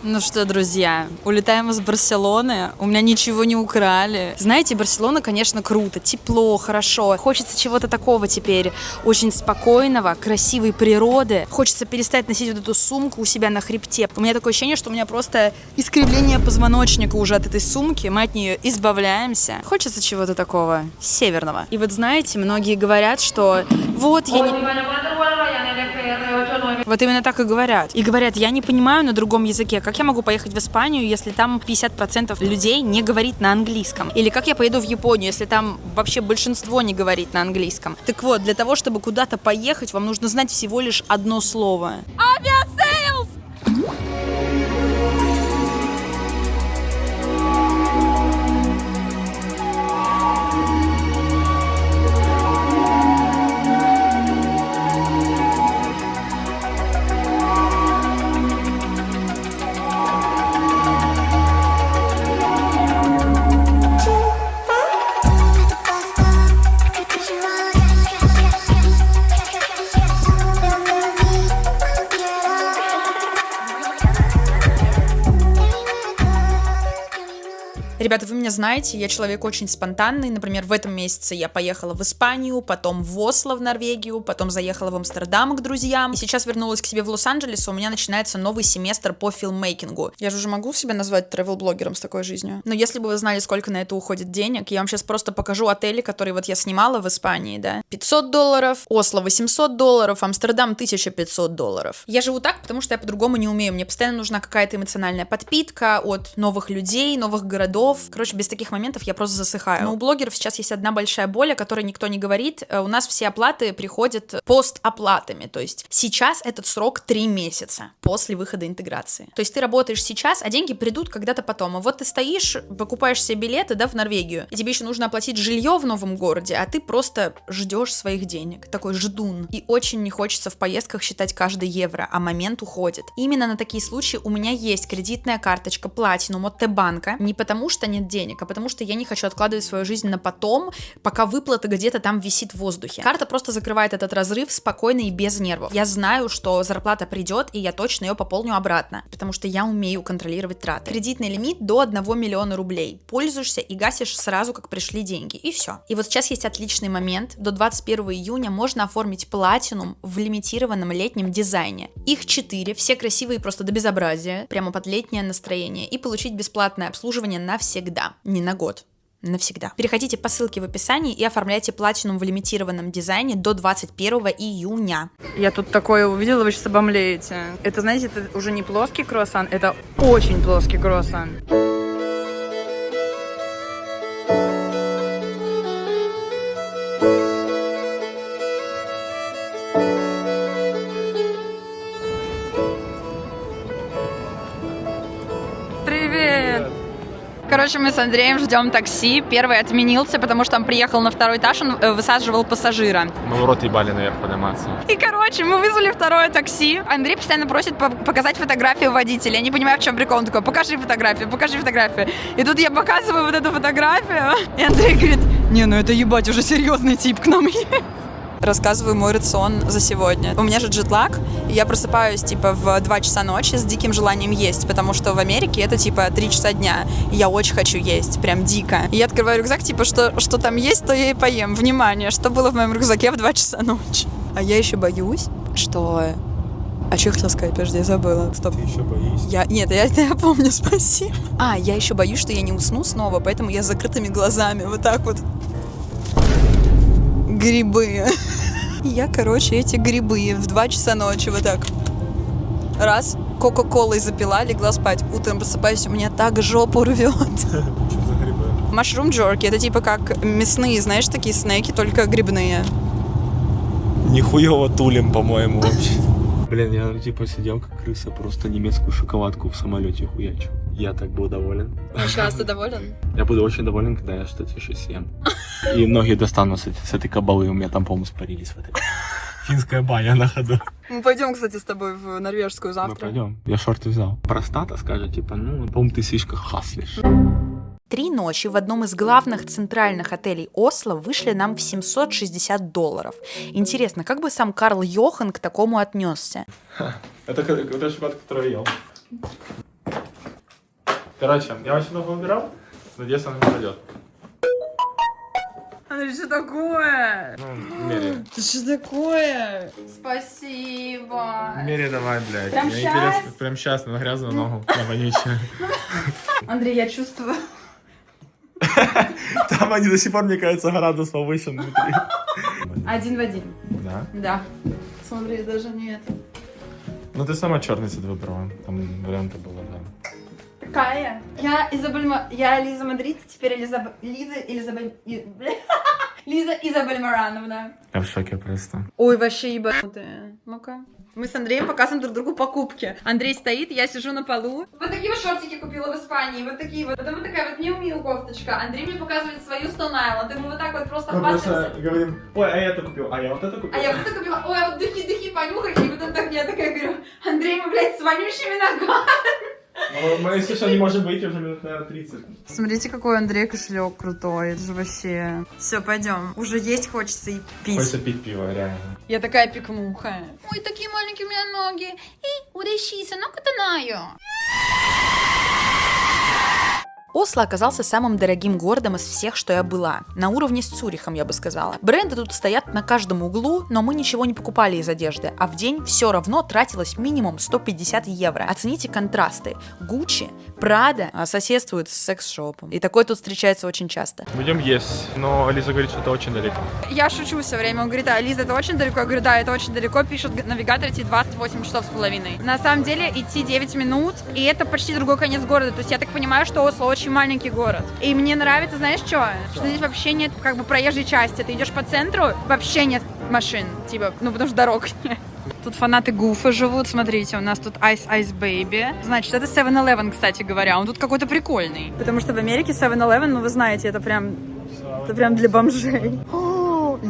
Ну что, друзья, улетаем из Барселоны. У меня ничего не украли. Знаете, Барселона, конечно, круто, тепло, хорошо. Хочется чего-то такого теперь, очень спокойного, красивой природы. Хочется перестать носить вот эту сумку у себя на хребте. У меня такое ощущение, что у меня просто искривление позвоночника уже от этой сумки. Мы от нее избавляемся. Хочется чего-то такого северного. И вот знаете, многие говорят, что вот я не... Вот именно так и говорят. И говорят, я не понимаю на другом языке, как я могу поехать в Испанию, если там 50% людей не говорит на английском? Или как я поеду в Японию, если там вообще большинство не говорит на английском? Так вот, для того, чтобы куда-то поехать, вам нужно знать всего лишь одно слово. Авиасейлс! Ребята, вы меня знаете, я человек очень спонтанный. Например, в этом месяце я поехала в Испанию, потом в Осло, в Норвегию, потом заехала в Амстердам к друзьям. И сейчас вернулась к себе в Лос-Анджелес, у меня начинается новый семестр по филммейкингу. Я же уже могу себя назвать тревел-блогером с такой жизнью. Но если бы вы знали, сколько на это уходит денег, я вам сейчас просто покажу отели, которые вот я снимала в Испании, да. $500, Осло $800, Амстердам $1500. Я живу так, потому что я по-другому не умею. Мне постоянно нужна какая-то эмоциональная подпитка от новых людей, новых городов. Короче, без таких моментов я просто засыхаю. Но у блогеров сейчас есть одна большая боль, о которой никто не говорит. У нас все оплаты приходят постоплатами. То есть сейчас этот срок 3 месяца после выхода интеграции. То есть ты работаешь сейчас, а деньги придут когда-то потом. А вот ты стоишь, покупаешь себе билеты, да, в Норвегию, и тебе еще нужно оплатить жилье в новом городе, а ты просто ждешь своих денег. Такой ждун. И очень не хочется в поездках считать каждый евро, а момент уходит. Именно на такие случаи у меня есть кредитная карточка Platinum от Т-банка. Не потому что нет денег, а потому что я не хочу откладывать свою жизнь на потом, пока выплата где-то там висит в воздухе. Карта просто закрывает этот разрыв спокойно и без нервов. Я знаю, что зарплата придет, и я точно ее пополню обратно, потому что я умею контролировать траты. Кредитный лимит до 1 миллиона рублей. Пользуешься и гасишь сразу, как пришли деньги, и все. И вот сейчас есть отличный момент. До 21 июня можно оформить Platinum в лимитированном летнем дизайне. Их 4, все красивые просто до безобразия, прямо под летнее настроение, и получить бесплатное обслуживание навсегда. Не на год. Навсегда. Переходите по ссылке в описании и оформляйте Platinum в лимитированном дизайне до 21 июня. Я тут такое увидела, вы сейчас обомлеете. Это, знаете, это уже не плоский круассан, это очень плоский круассан. Короче, мы с Андреем ждем такси. Первый отменился, потому что он приехал на 2-й этаж, он высаживал пассажира. Мы в рот ебали наверх подниматься. И, короче, мы вызвали 2-е такси. Андрей постоянно просит показать фотографию водителя. Я не понимаю, в чем прикол. Он такой, покажи фотографию, покажи фотографию. И тут я показываю вот эту фотографию. И Андрей говорит, не, ну это ебать, уже серьезный тип к нам едет. Рассказываю мой рацион за сегодня. У меня же джетлаг, и я просыпаюсь, типа, в 2 часа ночи с диким желанием есть, потому что в Америке это, типа, 3 часа дня, и я очень хочу есть, прям дико. И я открываю рюкзак, типа, что там есть, то я и поем. Внимание, что было в моем рюкзаке в 2 часа ночи. А я еще боюсь, что... А что я хотела сказать? Подожди, я забыла. Стоп. Ты еще боишься? Нет, я помню, спасибо. Я еще боюсь, что я не усну снова, поэтому я с закрытыми глазами вот так вот... Грибы. Я, короче, эти грибы в 2 часа ночи вот так. Раз, кока-колой запила, легла спать. Утром просыпаюсь, у меня так жопу рвет. Что за грибы? Mushroom jerky, это типа как мясные, знаешь, такие снеки, только грибные. Нихуево тулим, по-моему, вообще. Блин, я типа сидел как крыса, просто немецкую шоколадку в самолете хуячу. Я так был доволен. А сейчас ты доволен? Я буду очень доволен, когда я что-то еще съем. И ноги достану с этой кабалы, у меня там, по-моему, спарились в этой. Финская баня на ходу. Мы пойдем, кстати, с тобой в норвежскую завтра. Мы пойдем. Я шорты взял. Простата скажет, типа, ну, по-моему, ты слишком хаслишь. 3 ночи в одном из главных центральных отелей Осло вышли нам в $760. Интересно, как бы сам Карл Йохан к такому отнесся? Это шоколад, который я ел. Короче, я очень много выбирал, надеюсь, она не пройдет. Андрей, что такое? Ну, Мере. Что такое? Спасибо. Мере, давай, блядь. Прям Мне щас? интересно, прям сейчас на грязную ногу, на вонючую. Андрей, я чувствую. Там они до сих пор, мне кажется, градус повышен внутри. 1 в 1. Да? Да. Смотри, даже нет. Ну ты сама черный цвет выбрала. Там варианты было, да. Какая? Я Лиза Мадрид, теперь Лиза Изабель Марановна. Я в шоке просто. Ой, вообще ебанутые. Ну-ка. Мы с Андреем показываем друг другу покупки. Андрей стоит, я сижу на полу. Вот такие вот шортики купила в Испании, вот такие вот. Потом вот такая вот Miu кофточка. Андрей мне показывает свою Stone Island. И мы вот так вот просто хвастаемся. Говорим, ой, а я это купил, а я вот это купил. А я вот это купила. Ой, а вот духи понюхай. И потом так я такая говорю, Андрей, мы, блядь, с вонючими ногами. Мы, если что, не можем выйти уже минут, наверное, 30. Смотрите, какой Андрей кошелек крутой. Это же вообще... Все, пойдем. Уже есть хочется и пить. Хочется пить пиво, реально. Я такая пикмуха. Ой, такие маленькие у меня ноги. И урещися, ну катанаю. Осло оказался самым дорогим городом из всех, что я была. На уровне с Цюрихом, я бы сказала. Бренды тут стоят на каждом углу, но мы ничего не покупали из одежды, а в день все равно тратилось минимум 150 евро. Оцените контрасты. Гуччи, Прада соседствуют с секс-шопом. И такое тут встречается очень часто. Будем есть, но Лиза говорит, что это очень далеко. Я шучу все время. Он говорит, а, Лиза, это очень далеко? Я говорю, да, это очень далеко. Пишет навигатор идти 28 часов с половиной. На самом деле идти 9 минут, и это почти другой конец города. То есть я так понимаю, что Осло очень маленький город. И мне нравится, знаешь что? Что здесь вообще нет как бы проезжей части. Ты идешь по центру, вообще нет машин. Типа, ну потому что дорог нет. Тут фанаты Гуфа живут, смотрите, у нас тут Ice Ice Baby. Значит, это 7-Eleven, кстати говоря, он тут какой-то прикольный. Потому что в Америке 7-Eleven, ну вы знаете, это прям для бомжей.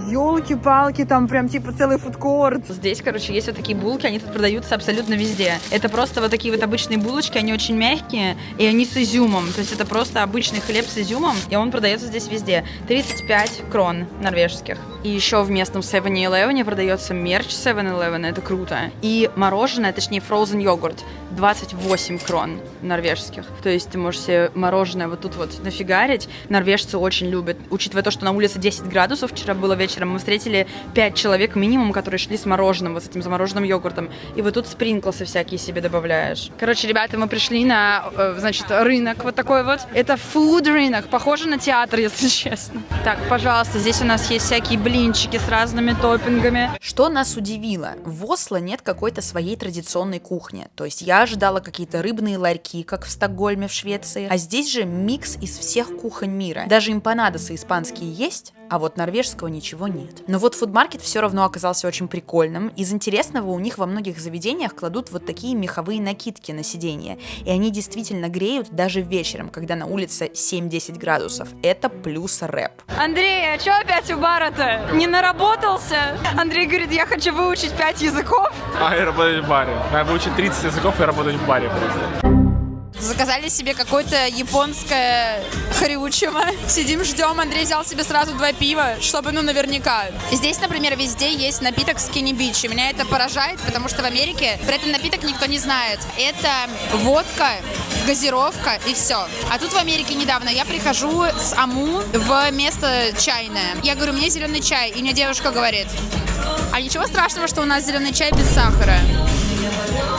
Ёлки-палки, там прям типа целый фудкорт. Здесь, короче, есть вот такие булки, они тут продаются абсолютно везде. Это просто вот такие вот обычные булочки, они очень мягкие, и они с изюмом. То есть это просто обычный хлеб с изюмом, и он продается здесь везде. 35 крон норвежских. И еще в местном 7-Eleven продается мерч 7-Eleven, это круто. И мороженое, точнее frozen йогурт, 28 крон норвежских. То есть ты можешь себе мороженое вот тут вот нафигарить. Норвежцы очень любят. Учитывая то, что на улице 10 градусов, вчера было вечером, мы встретили 5 человек минимум, которые шли с мороженым, вот с этим замороженным йогуртом. И вот тут спринклсы всякие себе добавляешь. Короче, ребята, мы пришли на, значит, рынок вот такой вот. Это фуд-рынок, похоже на театр, если честно. Так, пожалуйста, здесь у нас есть всякие блинчики с разными топпингами. Что нас удивило? В Осло нет какой-то своей традиционной кухни. То есть я ожидала какие-то рыбные ларьки, как в Стокгольме в Швеции. А здесь же микс из всех кухонь мира. Даже эмпанадосы испанские есть, а вот норвежского ничего нет. Но вот фудмаркет все равно оказался очень прикольным. Из интересного у них во многих заведениях кладут вот такие меховые накидки на сиденье. И они действительно греют даже вечером, когда на улице 7-10 градусов. Это плюс рэп. Андрей, а что опять у бара-то? Не наработался? Андрей говорит, я хочу выучить 5 языков. А я работаю в баре. Надо выучить 30 языков и работать в баре просто. Заказали себе какое-то японское хрючево. Сидим, ждем. Андрей взял себе сразу 2 пива, чтобы, ну, наверняка. Здесь, например, везде есть напиток Skinny Beach. И меня это поражает, потому что в Америке про этот напиток никто не знает. Это водка, газировка и все. А тут в Америке недавно я прихожу с Аму в место чайное. Я говорю, мне зеленый чай. И мне девушка говорит, а ничего страшного, что у нас зеленый чай без сахара?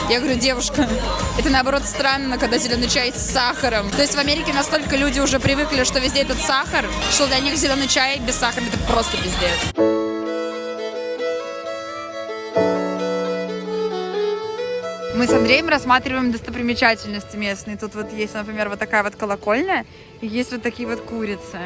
Я говорю, девушка, это наоборот странно, когда зеленый чай с сахаром. То есть в Америке настолько люди уже привыкли, что везде этот сахар, что для них зеленый чай без сахара это просто пиздец. Мы с Андреем рассматриваем достопримечательности местные. Тут вот есть, например, вот такая вот колокольня, и есть вот такие вот курицы.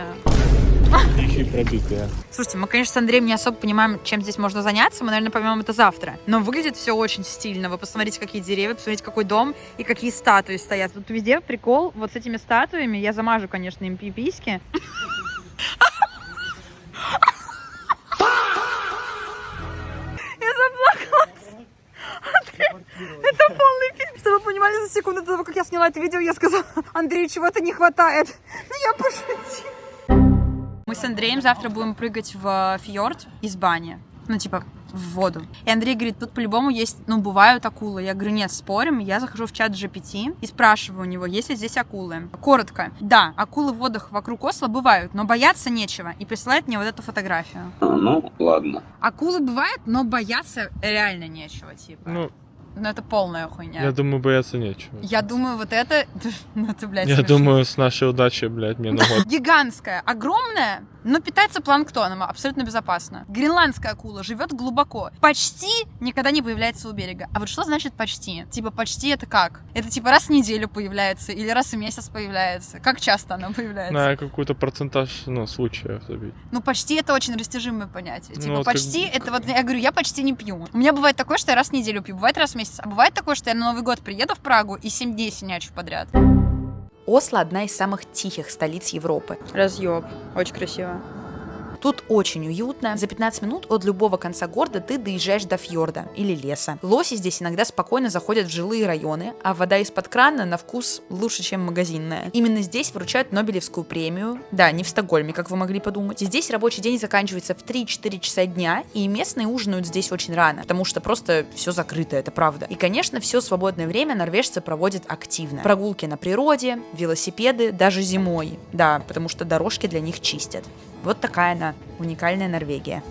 Еще и пробитые. Слушайте, мы, конечно, с Андреем не особо понимаем, чем здесь можно заняться. Мы, наверное, поймем это завтра. Но выглядит все очень стильно. Вы посмотрите, какие деревья, посмотрите, какой дом и какие статуи стоят. Тут везде прикол вот с этими статуями. Я замажу, конечно, им пиписьки. Я заплакалась. Это полный пиздец. Чтобы вы понимали, за секунду до того, как я сняла это видео, я сказала, Андрею чего-то не хватает. Ну, я пошутила. Мы с Андреем завтра будем прыгать в фьорд из бани. Ну, типа, в воду. И Андрей говорит, тут по-любому есть, бывают акулы. Я говорю, нет, спорим. Я захожу в чат GPT и спрашиваю у него, есть ли здесь акулы. Коротко. Да, акулы в водах вокруг Осло бывают, но бояться нечего. И присылает мне вот эту фотографию. Ну, ладно. Акулы бывают, но бояться реально нечего, типа. Ну, это полная хуйня. Я думаю, бояться нечего. Я думаю, вот это... Ну, это, блядь, Я смешно. думаю, с нашей удачей, блядь, мне на год. Гигантская, огромная, но питается планктоном, абсолютно безопасно. Гренландская акула живет глубоко. Почти никогда не появляется у берега. А вот что значит почти? Типа почти это как? Это типа раз в неделю появляется или раз в месяц появляется? Как часто она появляется? На какой-то процентаж, случаев забить. Ну, почти это очень растяжимое понятие. Типа Ну, почти это вот, я говорю, я почти не пью. У меня бывает такое, что я раз в неделю пью, бывает раз в месяц. А бывает такое, что я на Новый год приеду в Прагу и 7 дней синячу подряд. Осло – одна из самых тихих столиц Европы. Разъеб. Очень красиво. Тут очень уютно. За 15 минут от любого конца города ты доезжаешь до фьорда или леса. Лоси здесь иногда спокойно заходят в жилые районы, а вода из-под крана на вкус лучше, чем магазинная. Именно здесь вручают Нобелевскую премию. Да, не в Стокгольме, как вы могли подумать. И здесь рабочий день заканчивается в 3-4 часа дня, и местные ужинают здесь очень рано, потому что просто все закрыто, это правда. И, конечно, все свободное время норвежцы проводят активно. Прогулки на природе, велосипеды, даже зимой. Да, потому что дорожки для них чистят. Вот такая она, уникальная Норвегия.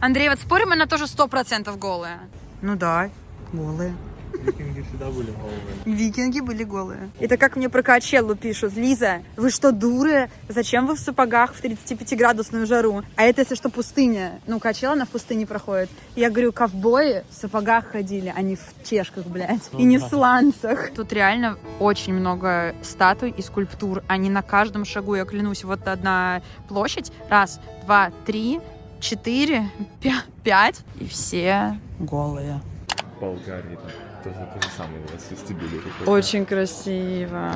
Андрей, вот спорим, она тоже 100% голая? Ну да, голая. Викинги всегда были голые. Викинги были голые. Это как мне про Коачеллу пишут. Лиза, вы что, дуры? Зачем вы в сапогах в 35-градусную жару? А это, если что, пустыня. Ну, Коачелла, она в пустыне проходит. Я говорю, ковбои в сапогах ходили, а не в чешках, блядь. И не в сланцах. Тут реально очень много статуй и скульптур. Они на каждом шагу, я клянусь. Вот одна площадь. 1, 2, 3, 4, 5. И все голые. В Болгарии тоже то же самое, с вестибюлей. Очень красиво.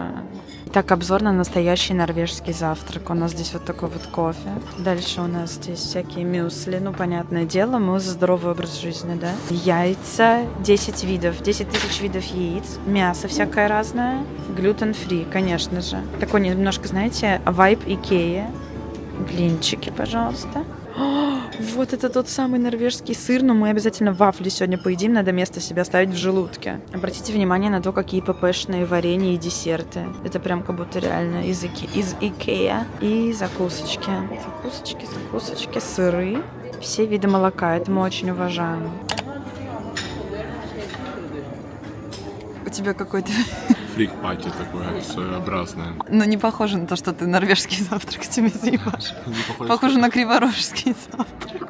Так, обзор на настоящий норвежский завтрак. У нас здесь вот такой вот кофе. Дальше у нас здесь всякие мюсли. Ну, понятное дело, мы за здоровый образ жизни, да? Яйца, 10 видов, 10 тысяч видов яиц. Мясо всякое разное. Глютен-фри, конечно же. Такой немножко, знаете, вайб Икеи. Блинчики, пожалуйста. Вот это тот самый норвежский сыр, но мы обязательно вафли сегодня поедим, надо место себе оставить в желудке. Обратите внимание на то, какие ППшные варенья и десерты. Это прям как будто реально из Икеа. И закусочки. Закусочки, сыры. Все виды молока, это мы очень уважаем. У тебя какой-то... Фрик-пати такое своеобразное. Ну, не похоже на то, что ты норвежский завтрак тебе заебашь. Похоже на криворожский завтрак.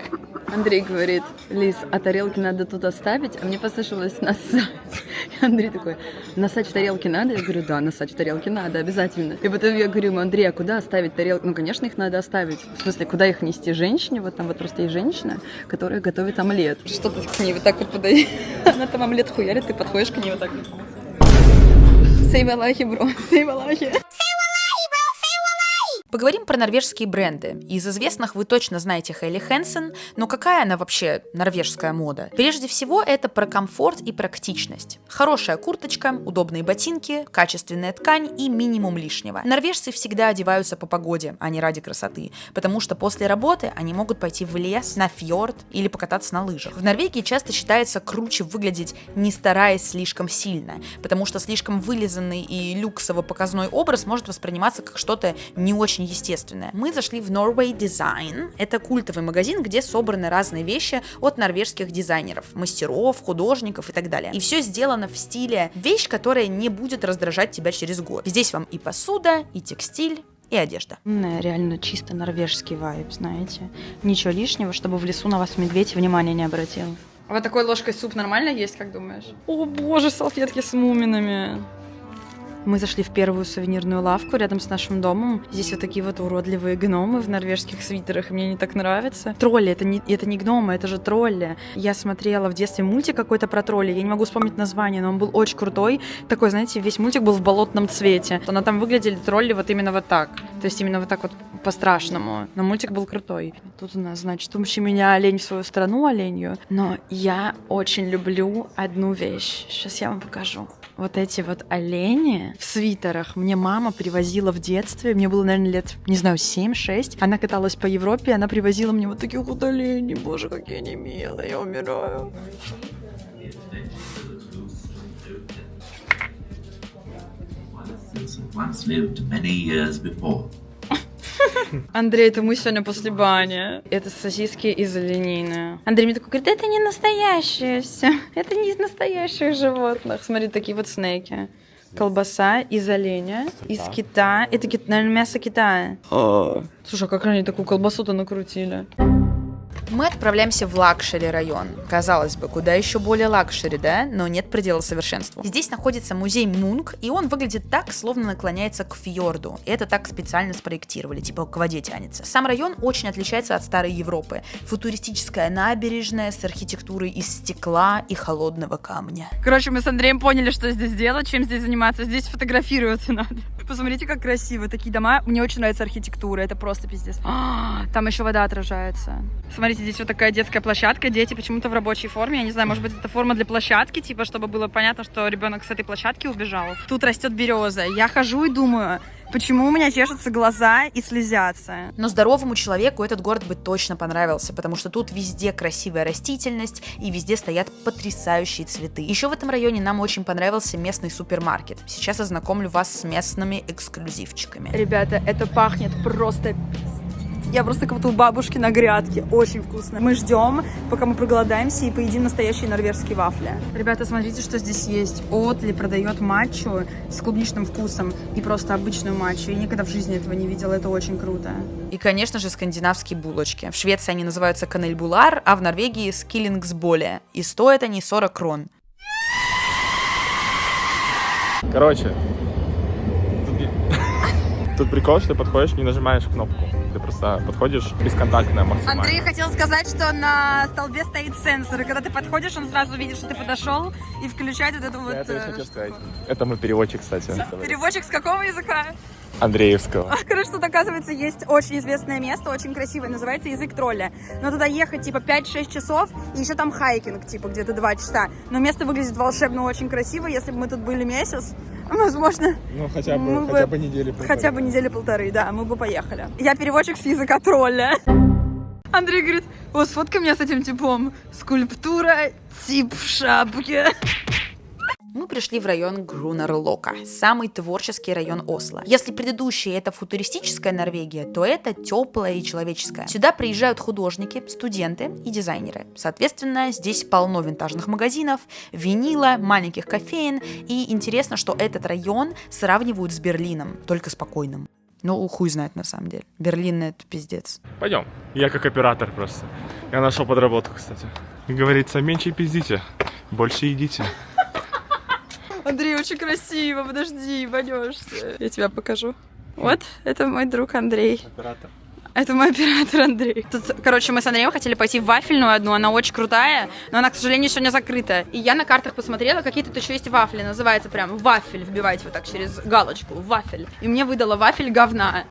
Андрей говорит, Лиз, а тарелки надо тут оставить? А мне послышалось насать. И Андрей такой, насать в тарелке надо? Я говорю, да, насать в тарелке надо, обязательно. И потом я говорю ему, Андрей, а куда оставить тарелки? Ну, конечно, их надо оставить. В смысле, куда их нести? Женщине? Вот там вот просто есть женщина, которая готовит омлет. Что ты к ней вот так вот подаешь? Она там омлет хуярит, ты подходишь к ней вот так вот. Сейвалахи, бро, сейвалахи. Поговорим про норвежские бренды. Из известных вы точно знаете Хелли Хэнсен, но какая она вообще норвежская мода? Прежде всего, это про комфорт и практичность. Хорошая курточка, удобные ботинки, качественная ткань и минимум лишнего. Норвежцы всегда одеваются по погоде, а не ради красоты, потому что после работы они могут пойти в лес, на фьорд или покататься на лыжах. В Норвегии часто считается круче выглядеть, не стараясь слишком сильно, потому что слишком вылизанный и люксово-показной образ может восприниматься как что-то не очень естественное. Мы зашли в Norway Design. Это культовый магазин, где собраны разные вещи от норвежских дизайнеров, мастеров, художников и так далее. И все сделано в стиле вещь, которая не будет раздражать тебя через год. Здесь вам и посуда, и текстиль, и одежда. Реально чисто норвежский вайб, знаете. Ничего лишнего, чтобы в лесу на вас медведь внимания не обратил. А вот такой ложкой суп нормально есть, как думаешь? О боже, салфетки с муминами. Мы зашли в первую сувенирную лавку рядом с нашим домом. Здесь вот такие вот уродливые гномы в норвежских свитерах, и мне они так нравятся. Тролли, это не гномы, это же тролли. Я смотрела в детстве мультик какой-то про тролли, я не могу вспомнить название, но он был очень крутой. Такой, знаете, весь мультик был в болотном цвете. Но там выглядели тролли вот именно вот так. То есть именно вот так вот по-страшному. Но мультик был крутой. Тут у нас, значит, умщи меня олень в свою страну, оленью. Но я очень люблю одну вещь. Сейчас я вам покажу. Вот эти вот олени в свитерах мне мама привозила в детстве. Мне было, наверное, лет, не знаю, 7-6. Она каталась по Европе, она привозила мне вот таких вот оленей. Боже, какие они милые, я умираю. Once lived many years before. Андрей, это мы сегодня после бани. Это сосиски из оленины. Андрей мне такой говорит, это не настоящее все. Это не из настоящих животных. Смотри, такие вот снеки. Колбаса из оленя, из кита. Это, наверное, мясо китая. Слушай, а как они такую колбасу-то накрутили? Мы отправляемся в лакшери район. Казалось бы, куда еще более лакшери, да? Но нет предела совершенству. Здесь находится музей Мунк, и он выглядит так, словно наклоняется к фьорду. Это так специально спроектировали, типа к воде тянется. Сам район очень отличается от старой Европы. Футуристическая набережная с архитектурой из стекла и холодного камня. Короче, мы с Андреем поняли, что здесь делать, чем здесь заниматься. Здесь фотографироваться надо. Посмотрите, как красиво. Такие дома. Мне очень нравится архитектура. Это просто пиздец. Там еще вода отражается. Смотрите, здесь вот такая детская площадка. Дети почему-то в рабочей форме. Я не знаю, может быть, это форма для площадки, типа, чтобы было понятно, что ребенок с этой площадки убежал. Тут растет береза. Я хожу и думаю, почему у меня чешутся глаза и слезятся. Но здоровому человеку этот город бы точно понравился, потому что тут везде красивая растительность и везде стоят потрясающие цветы. Еще в этом районе нам очень понравился местный супермаркет. Сейчас я знакомлю вас с местными эксклюзивчиками. Ребята, это пахнет просто... Я просто как будто у бабушки на грядке. Очень вкусно. Мы ждем, пока мы проголодаемся и поедим настоящие норвежские вафли. Ребята, смотрите, что здесь есть. Отли продает матчу с клубничным вкусом и просто обычную матчу. Я никогда в жизни этого не видела. Это очень круто. И, конечно же, скандинавские булочки. В Швеции они называются канельбулар, а в Норвегии скиллингсболе. И стоят они 40 крон. Короче, тут прикол, что ты подходишь, не нажимаешь кнопку. Ты просто подходишь бесконтактно максимально. Андрей хотел сказать, что на столбе стоит сенсор, и когда ты подходишь, он сразу видит, что ты подошел, и включает вот эту вот... Это я хотел сказать. Это мой переводчик, кстати. Переводчик с какого языка? Андреевского. Короче, тут, оказывается, есть очень известное место, очень красивое, называется Язык тролля. Но туда ехать, типа, 5-6 часов, и еще там хайкинг, типа, где-то 2 часа. Но место выглядит волшебно, очень красиво. Если бы мы тут были месяц, возможно... Ну, хотя бы недели полторы. Хотя бы недели полторы, да, мы бы поехали. Я переводчик с языка тролля. Андрей говорит, о, сфоткай меня с этим типом. Скульптура, тип в шапке. Мы пришли в район Грунерлока, самый творческий район Осло. Если предыдущая это футуристическая Норвегия, то это теплая и человеческая. Сюда приезжают художники, студенты и дизайнеры. Соответственно, здесь полно винтажных магазинов, винила, маленьких кофеен. И интересно, что этот район сравнивают с Берлином, только спокойным. Ну, хуй знает на самом деле. Берлин — это пиздец. Пойдем. Я как оператор просто. Я нашел подработку, кстати. Говорится, меньше пиздите, больше едите. Андрей, очень красиво, подожди, ебанешься. Я тебя покажу. Вот, это мой друг Андрей. Оператор. Это мой оператор Андрей. Тут, короче, мы с Андреем хотели пойти в вафельную одну, она очень крутая, но она, к сожалению, сегодня закрыта. И я на картах посмотрела, какие тут еще есть вафли, называется прям вафель, вбивайте вот так через галочку, вафель. И мне выдала вафель говна.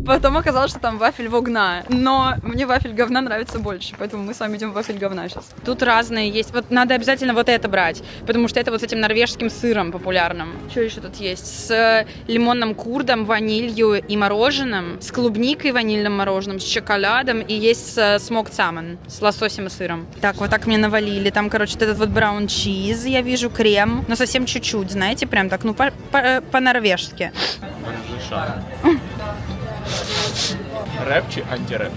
Потом оказалось, что там вафель вогна. Но мне вафель говна нравится больше, поэтому мы с вами идем в вафель говна сейчас. Тут разные есть. Вот надо обязательно вот это брать, потому что это вот с этим норвежским сыром популярным. Что еще тут есть? С лимонным курдом, ванилью и мороженым, с клубникой, ванильным мороженым, с шоколадом, и есть с смокed salmon, с лососем и сыром. Так, вот так мне навалили. Там, короче, этот вот браун чиз, я вижу, крем, но совсем чуть-чуть, знаете, прям так, ну, по-норвежски. Рэп чи антирэп?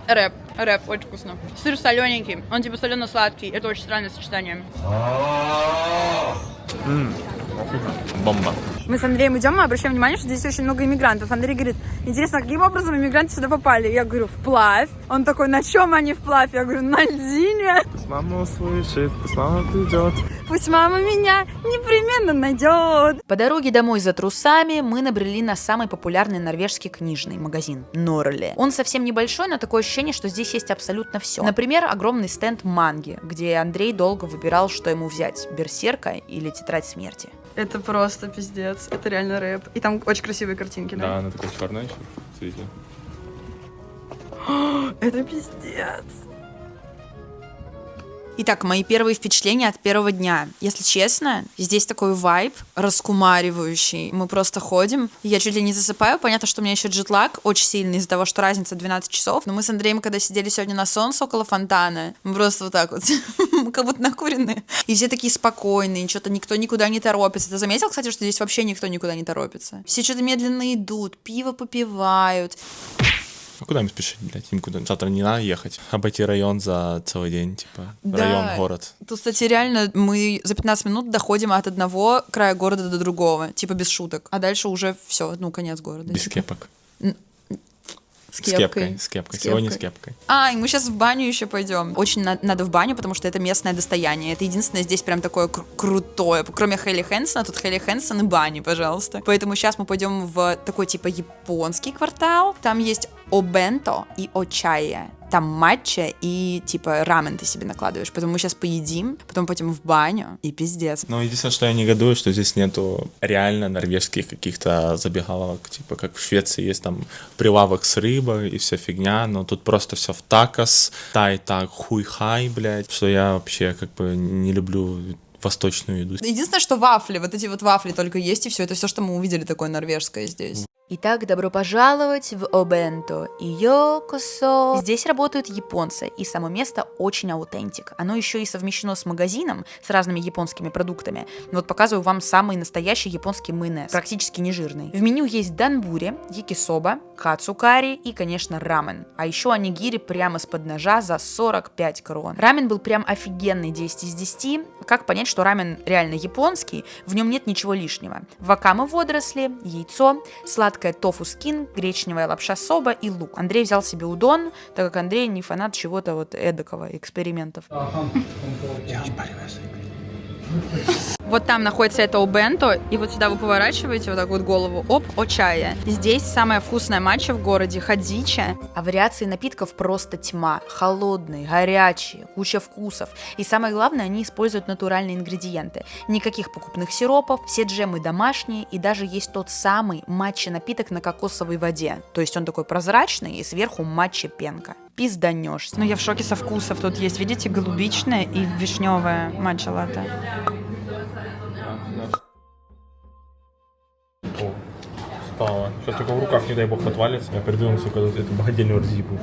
Рэп, очень вкусно. Сыр солененький, он типа солено-сладкий, это очень странное сочетание. Бомба. Мы с Андреем идем, мы обращаем внимание, что здесь очень много иммигрантов. Андрей говорит, интересно, каким образом иммигранты сюда попали? Я говорю, вплавь. Он такой, на чем они вплавь? Я говорю, на льдине. Пусть мама услышит, пусть мама придет. Пусть мама меня непременно найдет. По дороге домой за трусами мы набрели на самый популярный норвежский книжный магазин Норли. Он совсем небольшой, но такое ощущение, что здесь есть абсолютно все. Например, огромный стенд манги, где Андрей долго выбирал, что ему взять, Берсерка или Тетрадь смерти. Это просто пиздец, это реально рэп. И там очень красивые картинки, да? Да, она такая черная еще в цвете. Это пиздец. Итак, мои первые впечатления от первого дня. Если честно, здесь такой вайб раскумаривающий. Мы просто ходим, я чуть ли не засыпаю. Понятно, что у меня еще джетлаг очень сильный из-за того, что разница 12 часов. Но мы с Андреем, когда сидели сегодня на солнце около фонтана, мы просто вот так вот, как будто накуренные. И все такие спокойные, что-то никто никуда не торопится. Ты заметил, кстати, что здесь вообще никто никуда не торопится? Все что-то медленно идут, пиво попивают. А куда им спешить, блядь? Им куда? Завтра не надо ехать. Обойти район за целый день, типа. Да. Район, город. Тут, кстати, реально мы за 15 минут доходим от одного края города до другого. Типа без шуток. А дальше уже все, ну, конец города. Без типа. кепок. С кепкой. С кепкой. Сегодня с кепкой. А, и мы сейчас в баню еще пойдем. Очень надо в баню, потому что это местное достояние. Это единственное здесь прям такое крутое. Кроме Хелли Хэнсона, тут Хелли Хэнсон и бани, пожалуйста. Поэтому сейчас мы пойдем в такой типа японский квартал. Там есть обенто и очая. Там матча и, типа, рамен ты себе накладываешь. Поэтому мы сейчас поедим, потом пойдем в баню, и пиздец. Ну, единственное, что я негодую, что здесь нету реально норвежских каких-то забегаловок, типа, как в Швеции есть там прилавок с рыбой и вся фигня, но тут просто все в такос, тай-так, хуй-хай, блядь, что я вообще, как бы, не люблю восточную еду. Единственное, что вафли, вот эти вот вафли только есть, и все. Это все, что мы увидели такое норвежское здесь. Итак, добро пожаловать в Обенто и Йокосо. Здесь работают японцы, и само место очень аутентик. Оно еще и совмещено с магазином, с разными японскими продуктами. Вот показываю вам самый настоящий японский майонез, практически не жирный. В меню есть данбури, якисоба, кацукари и, конечно, рамен. А еще онигири прямо с-под ножа за 45 крон. Рамен был прям офигенный, 10 из 10. Как понять, что рамен реально японский? В нем нет ничего лишнего. Вакамы водоросли, яйцо, сладкое тофу скин, гречневая лапша соба и лук. Андрей взял себе удон, так как Андрей не фанат чего-то вот эдакого, экспериментов. Вот там находится это обенто, и вот сюда вы поворачиваете вот так вот голову, оп, очая. Здесь самая вкусная матча в городе, хадича. А вариации напитков просто тьма. Холодные, горячие, куча вкусов. И самое главное, они используют натуральные ингредиенты. Никаких покупных сиропов, все джемы домашние, и даже есть тот самый матча-напиток на кокосовой воде. То есть он такой прозрачный, и сверху матча-пенка. Пизданешь. Ну я в шоке со вкусов. Тут есть, видите, голубичная и вишневая матча-латте. О, стало. Сейчас только в руках, не дай бог, отвалится. Я придумал, сука, эту богадельную рзибу.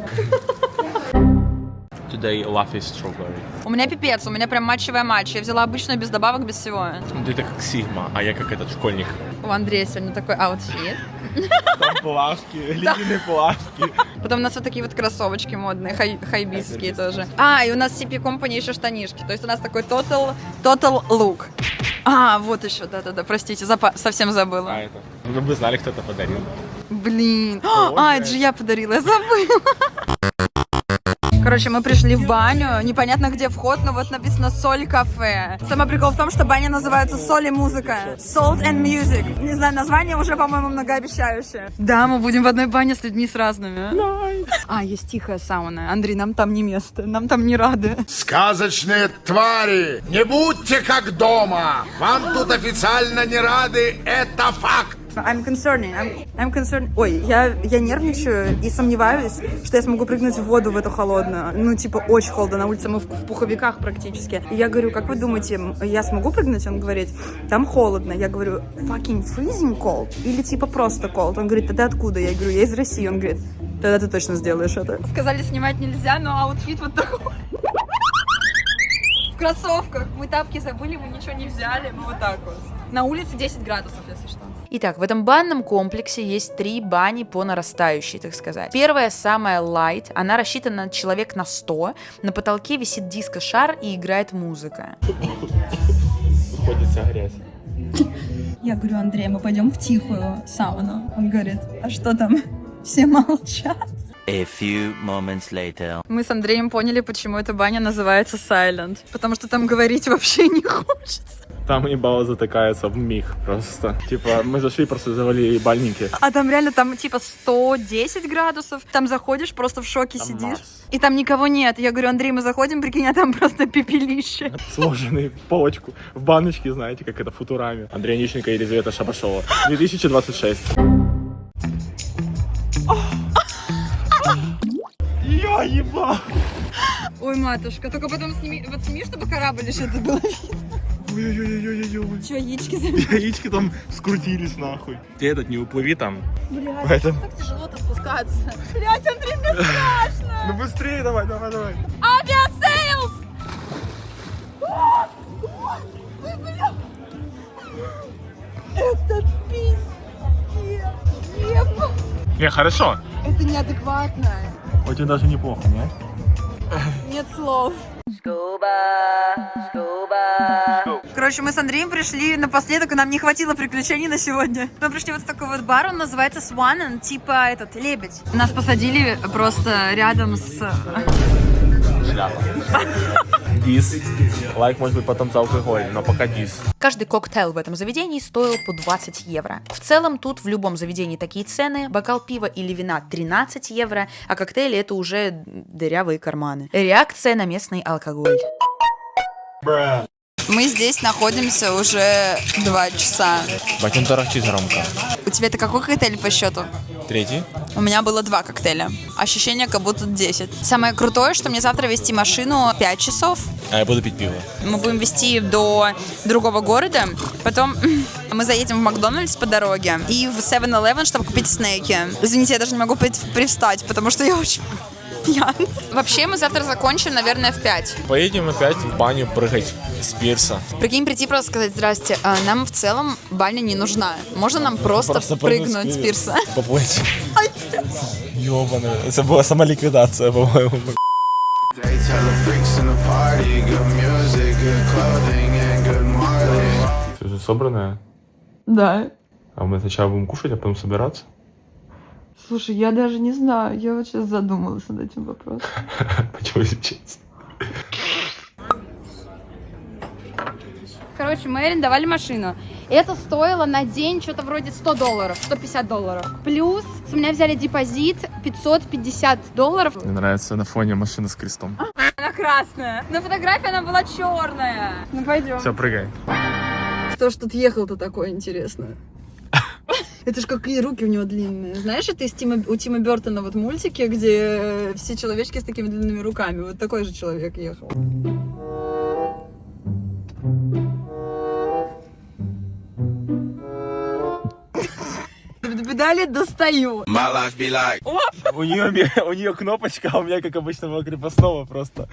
Today life is strawberry. У меня пипец, у меня прям матчевая матча. Я взяла обычную, без добавок, без всего. Ты как Сигма, а я как этот школьник. У Андрея сегодня такой аутфит. Там плашки, ледяные плашки. Потом у нас вот такие вот кроссовочки модные, хайбистские тоже. А, и у нас CP Company еще штанишки. То есть у нас такой total look. А, вот еще, да-да-да, простите, совсем забыла. А это? Ну, вы знали, кто это подарил. Блин. А, это же я подарила, я забыла. Короче, мы пришли в баню, непонятно где вход, но вот написано «Соль кафе». Самый прикол в том, что баня называется «Соль и музыка». Salt and Music. Не знаю, название уже, по-моему, многообещающее. Да, мы будем в одной бане с людьми с разными. А, есть тихая сауна. Андрей, нам там не место, нам там не рады. Сказочные твари, не будьте как дома. Вам тут официально не рады, это факт. I'm concerned. Ой, я нервничаю и сомневаюсь, что я смогу прыгнуть в воду в эту холодную. Ну, типа, очень холодно, на улице мы в пуховиках практически. И я говорю, как вы думаете, я смогу прыгнуть? Он говорит, там холодно. Я говорю, fucking freezing cold? Или типа просто cold? Он говорит, тогда откуда? Я говорю, я из России. Он говорит, тогда ты точно сделаешь это. Сказали, снимать нельзя, но аутфит вот такой. В кроссовках. Мы тапки забыли, мы ничего не взяли. Мы вот так вот. На улице 10 градусов, если что. Итак, в этом банном комплексе есть 3 бани по нарастающей, так сказать. Первая, самая light, она рассчитана на человек на 100. На потолке висит диско-шар и играет музыка. Выходит грязь. Я говорю, Андрей, мы пойдем в тихую сауну. Он говорит, а что там? Все молчат. A few moments later. Мы с Андреем поняли, почему эта баня называется Silent. Потому что там говорить вообще не хочется. Там ебало затыкается в миг просто. Типа, мы зашли, просто завалили ебальники. А там реально, там типа 110 градусов. Там заходишь, просто в шоке Там сидишь. Марс. И там никого нет. Я говорю, Андрей, мы заходим, прикинь, а там просто пепелище. Сложенные в полочку, в баночке, знаете, как это, Футурами. Андрей Онищенко и Елизавета Шабашова. 2026. Я ебал! Ой, матушка, только потом сними, вот сними, чтобы корабль лишь это было видно. Ой-ой-ой-ой-ой. Че, яички забили? Яички там скрутились нахуй. Ты этот не уплыви там. Блядь, Поэтому- как тяжело-то спускаться. Блядь, Андрей, мне страшно. Ну быстрее давай. Авиасейлс! Это пиздец. Еба. Не, хорошо. Это неадекватно. Очень даже неплохо, не? Нет слов. Короче, мы с Андреем пришли напоследок, и нам не хватило приключений на сегодня. Мы пришли вот в такой вот бар, он называется Swan, типа этот, лебедь. Нас посадили просто рядом с... Дис. Лайк может быть потом за алкоголь, но пока дис. Каждый коктейль в этом заведении стоил по 20 евро. В целом тут в любом заведении такие цены. Бокал пива или вина 13 евро, а коктейли это уже дырявые карманы. Реакция на местный алкоголь. Мы здесь находимся уже 2 часа. Батин тарахчит громко. У тебя это какой коктейль по счету? Третий. У меня было 2 коктейля. Ощущение, как будто 10. Самое крутое, что мне завтра вести машину 5 часов. А я буду пить пиво. Мы будем вести до другого города. Потом мы заедем в Макдональдс по дороге и в 7-Eleven, чтобы купить снеки. Извините, я даже не могу привстать, потому что я очень пьян. Вообще, мы завтра закончим, наверное, в 5. Поедем опять в баню прыгать с пирса. Прикинь, прийти просто сказать: здрасте, нам в целом баня не нужна. Можно нам просто прыгнуть с пирса? Поплыть. Ёбаный. Это была самоликвидация, по-моему. They tell the freaks in the party, good music, good clothing, and good Marley. Ты уже собранная? Да. А мы сначала будем кушать, а потом собираться? Слушай, я даже не знаю. Я вот сейчас задумалась над этим вопросом. Почему сейчас? Короче, мы арендовали машину. Это стоило на день что-то вроде $100, $150. Плюс с меня взяли депозит $550. Мне нравится на фоне машина с крестом. Она красная. На фотографии она была черная. Ну пойдем. Все, прыгай. Кто ж тут ехал-то такое интересное? Это ж какие руки у него длинные. Знаешь, это у Тима Бёртона вот мультики, где все человечки с такими длинными руками. Вот такой же человек ехал. Педали достаю. My life be like. У нее кнопочка, а у меня, как обычно, было крепостного просто.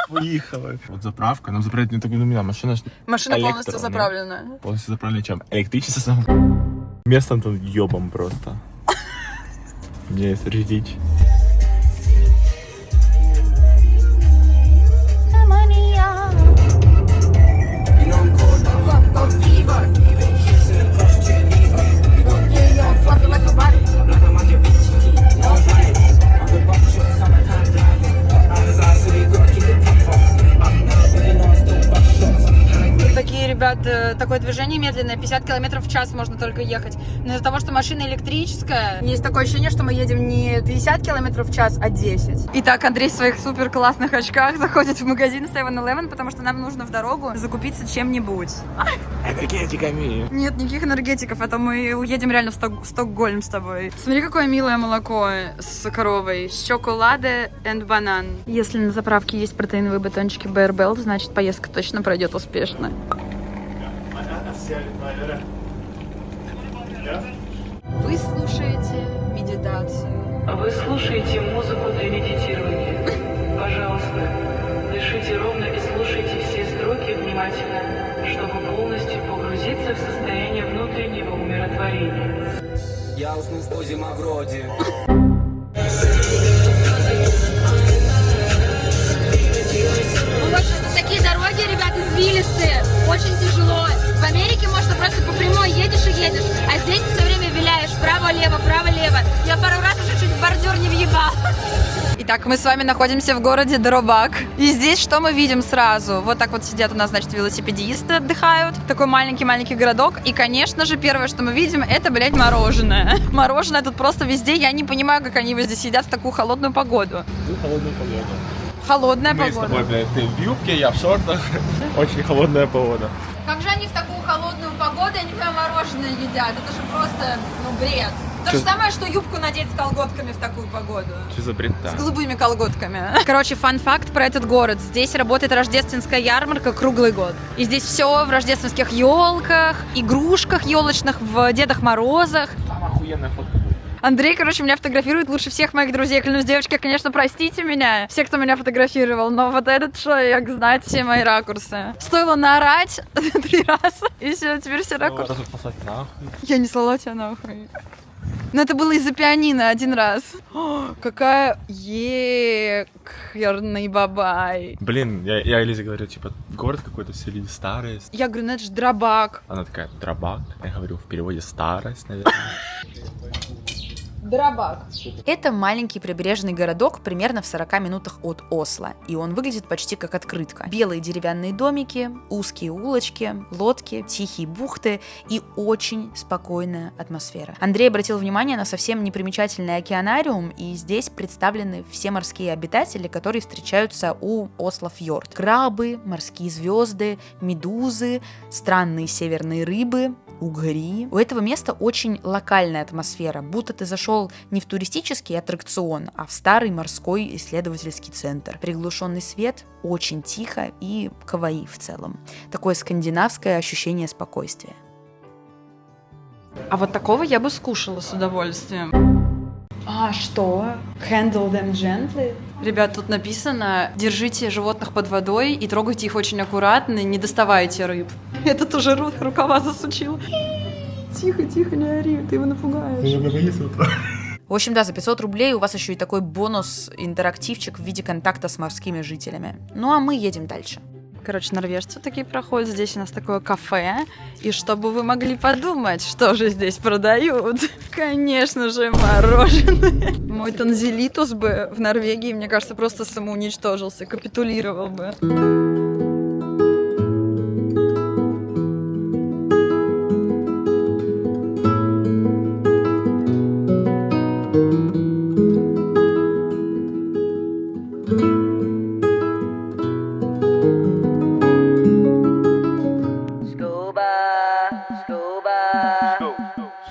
Уехала. Вот заправка, нам заправить не только на меня. Машина Полностью заправлена. Полностью заправлена чем? Электричеством. Местом тут ёбом просто. Мне есть рюдич. Такие, ребят, такое движение медленное, 50 км в час можно только ехать. Но из-за того, что машина электрическая, есть такое ощущение, что мы едем не 50 км в час, а 10. Итак, Андрей в своих супер классных очках заходит в магазин 7-Eleven, потому что нам нужно в дорогу закупиться чем-нибудь. Энергетиками. Нет никаких энергетиков, это мы уедем реально в Стокгольм с тобой. Смотри, какое милое молоко с коровой. Шоколade and банан. Если на заправке есть протеиновые батончики Bear Belt, значит поездка точно пройдет успешно. Вы слушаете медитацию. Вы слушаете музыку для медитирования. Пожалуйста, дышите ровно и слушайте все строки внимательно, чтобы полностью погрузиться в состояние внутреннего умиротворения. Я усну в позе Мавроди. Ну вот такие дороги, ребят, извилистые, очень тяжело. В Америке можно просто по прямой едешь и едешь, а здесь все время виляешь право-лево, право-лево. Я пару раз уже чуть в бордюр не въебала. Итак, мы с вами находимся в городе Дробак. И здесь что мы видим сразу? Вот так вот сидят у нас, значит, велосипедисты отдыхают. Такой маленький-маленький городок. И, конечно же, первое, что мы видим, это, блядь, мороженое. Мороженое тут просто везде. Я не понимаю, как они здесь сидят в такую холодную погоду. Холодная погода. Холодная Мы погода. с тобой, блядь, ты в юбке, я в шортах. Очень холодная погода. Как же они в такую холодную погоду, они прям мороженое едят? Это же просто, бред. То же самое, что юбку надеть с колготками в такую погоду. Что за бред-то? С голубыми колготками. Короче, фан-факт про этот город. Здесь работает рождественская ярмарка круглый год. И здесь все в рождественских елках, игрушках елочных, в Дедах Морозах. Там охуенная фотка будет. Андрей, короче, меня фотографирует лучше всех моих друзей. Клянусь, девочки, конечно, простите меня, все, кто меня фотографировал, но вот этот человек знает все мои ракурсы. Стоило наорать 3 раза, и все, теперь все ракурсы. Я не слала тебя нахуй. Но это было из-за пианино 1 раз. О, какая ехерный бабай. Блин, я Элизе говорю, типа, город какой-то, все люди старые. Я говорю, ну это же дробак. Она такая, дробак. Я говорю, в переводе старость, наверное. Дробак. Это маленький прибрежный городок примерно в 40 минутах от Осло, и он выглядит почти как открытка. Белые деревянные домики, узкие улочки, лодки, тихие бухты и очень спокойная атмосфера. Андрей обратил внимание на совсем непримечательный океанариум, и здесь представлены все морские обитатели, которые встречаются у Осло-фьорд. Крабы, морские звезды, медузы, странные северные рыбы, угри. У этого места очень локальная атмосфера, будто ты зашел не в туристический аттракцион, а в старый морской исследовательский центр. Приглушенный свет, очень тихо и каваи в целом. Такое скандинавское ощущение спокойствия. А вот такого я бы скушала с удовольствием. А что? Handle them gently? Ребят, тут написано: держите животных под водой и трогайте их очень аккуратно, не доставайте рыб. Этот уже рукава засучил. Тихо, тихо, не ори, ты его напугаешь. В общем, да, за 500 рублей у вас еще и такой бонус-интерактивчик в виде контакта с морскими жителями. Ну а мы едем дальше. Короче, норвежцы такие проходят. Здесь у нас такое кафе. И чтобы вы могли подумать, что же здесь продают. Конечно же, мороженое. Мой танзелитус бы в Норвегии, мне кажется, просто самоуничтожился, капитулировал бы.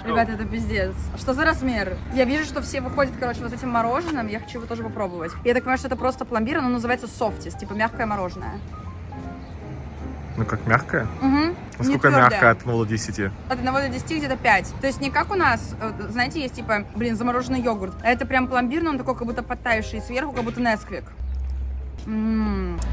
Ребята, это пиздец. Что за размер? Я вижу, что все выходят, короче, вот с этим мороженым. Я хочу его тоже попробовать. Я так понимаю, что это просто пломбир, оно называется софтис, типа мягкое мороженое. Ну, как мягкое? Угу. Насколько мягкое от 0 до 10? От 1 до 10 где-то 5. То есть не как у нас, знаете, есть типа, замороженный йогурт. А это прям пломбир, но он такой как будто подтаявший сверху, как будто Несквик.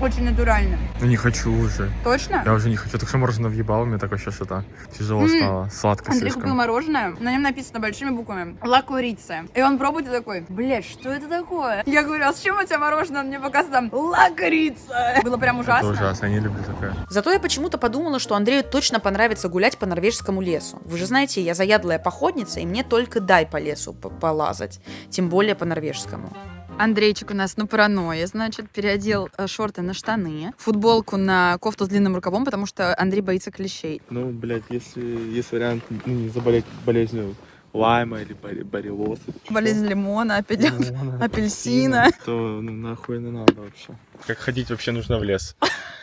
Очень натурально. Ну, не хочу уже. Точно? Я уже не хочу. Так что мороженое въебало, мне так вообще что-то тяжело стало. Сладко Андрей слишком. купил мороженое, на нем написано большими буквами «Ла Курица». И он пробует и такой: блядь, что это такое? Я говорю: а с чем у тебя мороженое? Он мне показывает там «Ла Курица». Было прям ужасно. Это ужасно, я не люблю такое. Зато я почему-то подумала, что Андрею точно понравится гулять по норвежскому лесу. Вы же знаете, я заядлая походница, и мне только дай по лесу полазать. Тем более по норвежскому. Андрейчик у нас, паранойя, значит, переодел шорты на штаны, футболку на кофту с длинным рукавом, потому что Андрей боится клещей. Ну, блядь, если есть вариант не заболеть болезнью лайма или боррелоза. Болезнь лимона, апельсина. То нахуй не надо вообще. Как ходить вообще нужно в лес.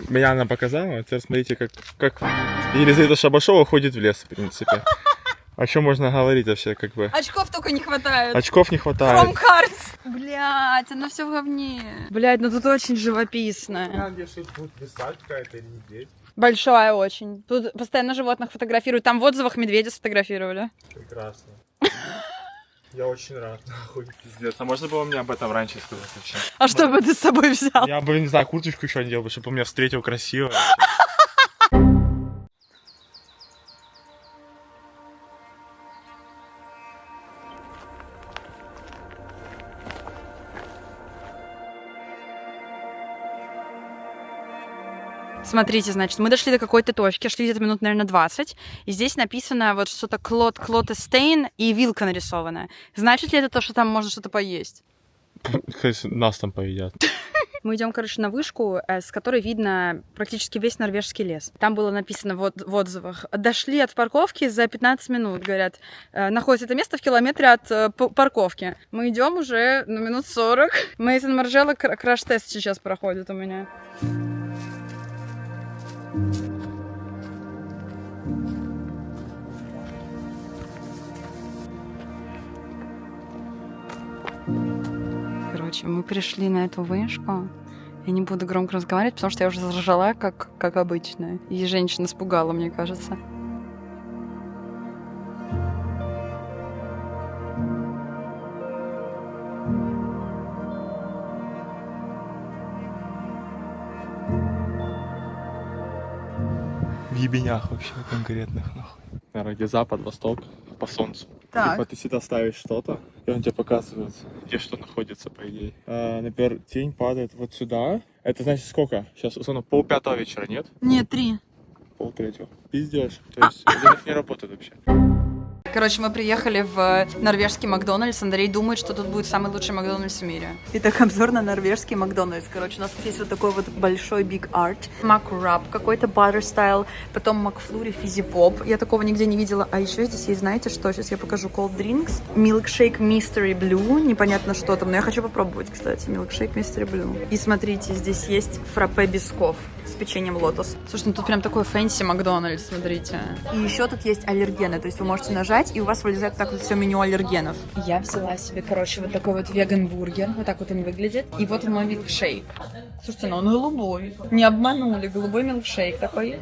Меня она показала, теперь смотрите, как Елизавета Шабашова ходит в лес, в принципе. О чем можно говорить вообще, как бы? Очков только не хватает. Очков не хватает. Хромкартс. Блять, оно все в говне. Блять, ну тут очень живописно. Где что-то будет висать какая-то или медведь. Большая очень. Тут постоянно животных фотографируют. Там в отзывах медведя сфотографировали. Прекрасно. Я очень рад, нахуй. Пиздец. А можно было мне об этом раньше сказать вообще? А что бы ты с собой взял? Я бы, не знаю, курточку еще надел, чтобы он меня встретил красиво. Смотрите, значит, мы дошли до какой-то точки, шли где-то минут, наверное, 20, и здесь написано вот что-то Клод Эстейн и вилка нарисована. Значит ли это то, что там можно что-то поесть? Нас там поедят. Мы идем, короче, на вышку, с которой видно практически весь норвежский лес. Там было написано в отзывах: дошли от парковки за 15 минут, говорят. Находится это место в километре от парковки. Мы идем уже минут 40. Мейсон Маржелла краш-тест сейчас проходит у меня. Короче, мы пришли на эту вышку. Я не буду громко разговаривать, потому что я уже заржала, как обычно. И женщина испугала, мне кажется. В ебенях вообще конкретных, нахуй. Наверное, где запад, восток, по солнцу. Так. Типа ты всегда ставишь что-то, и он тебе показывает, где что находится, по идее. Например, тень падает вот сюда. Это значит сколько? Сейчас, условно, 4:30 вечера, нет? Нет, 3. 2:30. Пиздешь. То есть это не работает вообще. Короче, мы приехали в норвежский Макдональдс. Андрей думает, что тут будет самый лучший Макдональдс в мире. Итак, обзор на норвежский Макдональдс. Короче, у нас тут есть вот такой вот большой Big Arch. Макраб какой-то, Butter Style. Потом Макфлури, Физзи Поп. Я такого нигде не видела. А еще здесь есть, знаете что? Сейчас я покажу. Cold Drinks. Milkshake Mystery Blue. Непонятно что там, но я хочу попробовать, кстати. Milkshake Mystery Blue. И смотрите, здесь есть фраппе Бисков с печеньем лотос. Слушайте, ну тут прям такой фэнси Макдональдс, смотрите. И еще тут есть аллергены. То есть вы можете нажать, и у вас вылезает так вот все меню аллергенов. Я взяла себе, короче, вот такой вот веган-бургер. Вот так вот он выглядит. И вот мой милкшейк. Слушайте, ну он голубой. Не обманули. Голубой милкшейк такой.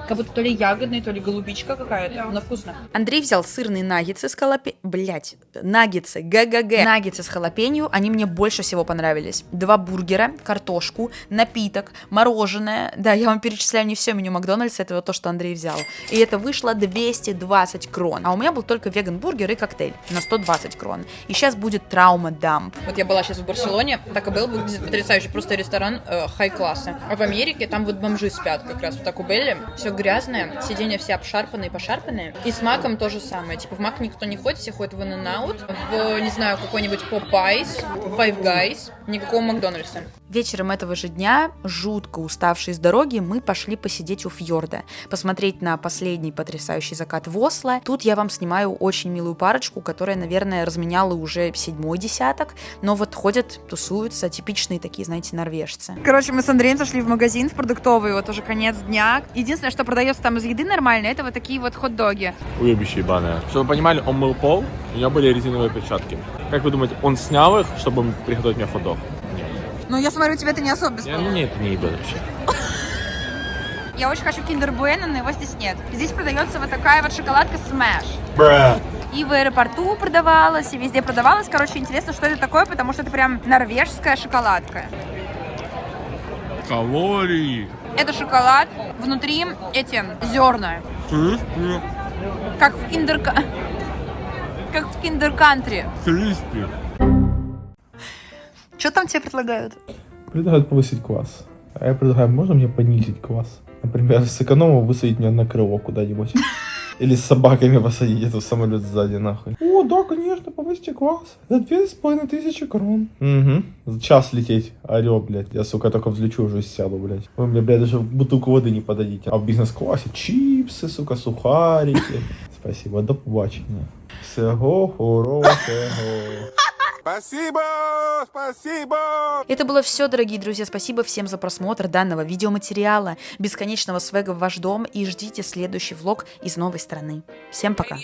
Как будто то ли ягодный, то ли голубичка какая-то. Но вкусно. Андрей взял сырные наггетсы с халапеньо. Блять, наггетсы, ГГГ. Наггетсы с халапеньо, они мне больше всего понравились. 2 бургера, картошку, напиток, мороженое. Да, я вам перечисляю не все меню Макдональдса, это вот то, что Андрей взял. И это вышло 220 крон. А у меня был только веган-бургер и коктейль на 120 крон. И сейчас будет траума-дамп. Вот я была сейчас в Барселоне, так и был, выглядит потрясающе. Просто ресторан хай-класса. А в Америке там вот бомжи спят как раз в Тако Белле. Все грязное, сиденья все обшарпанные, пошарпанные. И с Маком то же самое. Типа в Мак никто не ходит, все ходят в In-N-Out, в, не знаю, какой-нибудь Popeyes, Five Guys, никакого Макдональдса. Вечером этого же дня, жутко уставшие с дороги, мы пошли посидеть у фьорда, посмотреть на последний потрясающий закат в Осло. Тут я вам снимаю очень милую парочку, которая, наверное, разменяла уже 7-й десяток, но вот ходят, тусуются, типичные такие, знаете, норвежцы. Короче, мы с Андреем зашли в магазин, в продуктовый, вот уже конец дня. Единственное, что продается там из еды нормально, это вот такие вот хот-доги. Уебище ебаное. Чтобы вы понимали, он мыл пол, у него были резиновые перчатки. Как вы думаете, он снял их, чтобы приготовить мне хот-дог? Нет. Ну, я смотрю, тебя это не особо беспокоит. Нет, не ебет вообще. Я очень хочу Kinder Bueno, но его здесь нет. Здесь продается вот такая вот шоколадка Smash. И в аэропорту продавалась, и везде продавалась. Короче, интересно, что это такое, потому что это прям норвежская шоколадка. Калории. Это шоколад, внутри эти зерна. Как в Kinder Country. Криспи. Что там тебе предлагают? Предлагают повысить класс. А я предлагаю, можно мне понизить класс? Например, с эконома высадить меня на крыло куда-нибудь. Или с собаками посадить эту самолет сзади, нахуй. О, да, конечно, повысьте класс. За 2500 крон. Угу. За час лететь. Орё, блядь. Я, сука, только взлечу, уже сяду, блядь. Вы мне, блядь, даже бутылку воды не подадите. А в бизнес-классе чипсы, сука, сухарики. Спасибо, до побачення. Всего хорошего. Спасибо, спасибо! Это было все, дорогие друзья. Спасибо всем за просмотр данного видеоматериала. Бесконечного свега в ваш дом. И ждите следующий влог из новой страны. Всем пока.